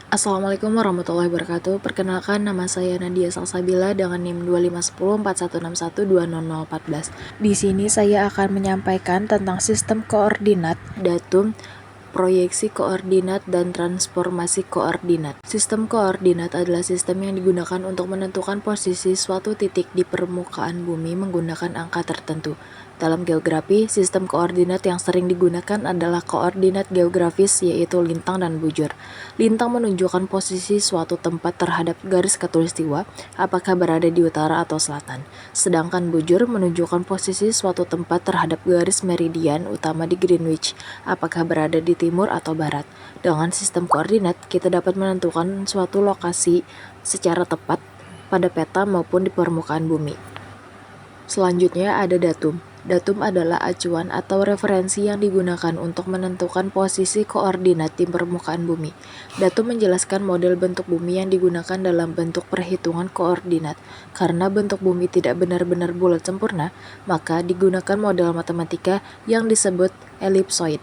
Assalamualaikum warahmatullahi wabarakatuh. Perkenalkan, nama saya Nadia Salsabila dengan NIM 25161412014. Di sini saya akan menyampaikan tentang sistem koordinat, datum, proyeksi koordinat, dan transformasi koordinat. Sistem koordinat adalah sistem yang digunakan untuk menentukan posisi suatu titik di permukaan bumi menggunakan angka tertentu. Dalam geografi, sistem koordinat yang sering digunakan adalah koordinat geografis, yaitu lintang dan bujur. Lintang menunjukkan posisi suatu tempat terhadap garis khatulistiwa, apakah berada di utara atau selatan. Sedangkan bujur menunjukkan posisi suatu tempat terhadap garis meridian utama di Greenwich, apakah berada di timur atau barat. Dengan sistem koordinat, kita dapat menentukan suatu lokasi secara tepat pada peta maupun di permukaan bumi. Selanjutnya ada datum. Datum adalah acuan atau referensi yang digunakan untuk menentukan posisi koordinat di permukaan bumi. Datum menjelaskan model bentuk bumi yang digunakan dalam bentuk perhitungan koordinat. Karena bentuk bumi tidak benar-benar bulat sempurna, maka digunakan model matematika yang disebut elipsoid.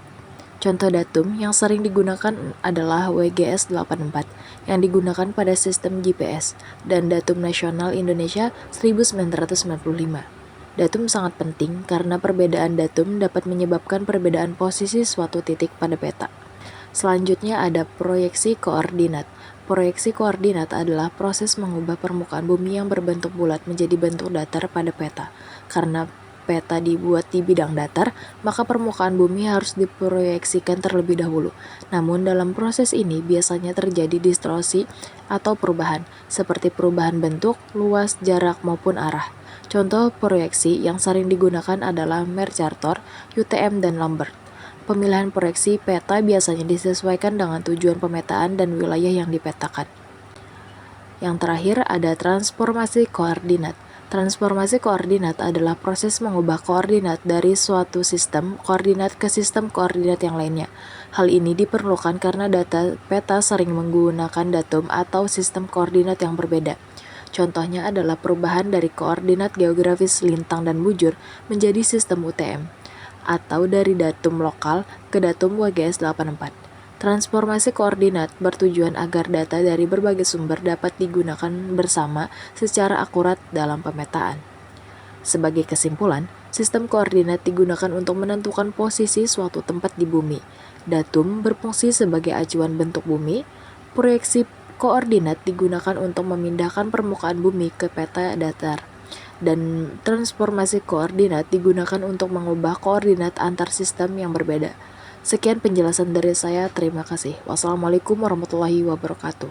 Contoh datum yang sering digunakan adalah WGS 84 yang digunakan pada sistem GPS dan datum nasional Indonesia 1995. Datum sangat penting karena perbedaan datum dapat menyebabkan perbedaan posisi suatu titik pada peta. Selanjutnya ada proyeksi koordinat. Proyeksi koordinat adalah proses mengubah permukaan bumi yang berbentuk bulat menjadi bentuk datar pada peta. Karena peta dibuat di bidang datar, maka permukaan bumi harus diproyeksikan terlebih dahulu. Namun dalam proses ini biasanya terjadi distorsi atau perubahan, seperti perubahan bentuk, luas, jarak, maupun arah. Contoh proyeksi yang sering digunakan adalah Mercator, UTM, dan Lambert. Pemilihan proyeksi peta biasanya disesuaikan dengan tujuan pemetaan dan wilayah yang dipetakan. Yang terakhir ada transformasi koordinat. Transformasi koordinat adalah proses mengubah koordinat dari suatu sistem koordinat ke sistem koordinat yang lainnya. Hal ini diperlukan karena data peta sering menggunakan datum atau sistem koordinat yang berbeda. Contohnya adalah perubahan dari koordinat geografis lintang dan bujur menjadi sistem UTM, atau dari datum lokal ke datum WGS 84. Transformasi koordinat bertujuan agar data dari berbagai sumber dapat digunakan bersama secara akurat dalam pemetaan. Sebagai kesimpulan, sistem koordinat digunakan untuk menentukan posisi suatu tempat di bumi. Datum berfungsi sebagai acuan bentuk bumi, proyeksi koordinat digunakan untuk memindahkan permukaan bumi ke peta datar, dan transformasi koordinat digunakan untuk mengubah koordinat antar sistem yang berbeda. Sekian penjelasan dari saya, terima kasih. Wassalamualaikum warahmatullahi wabarakatuh.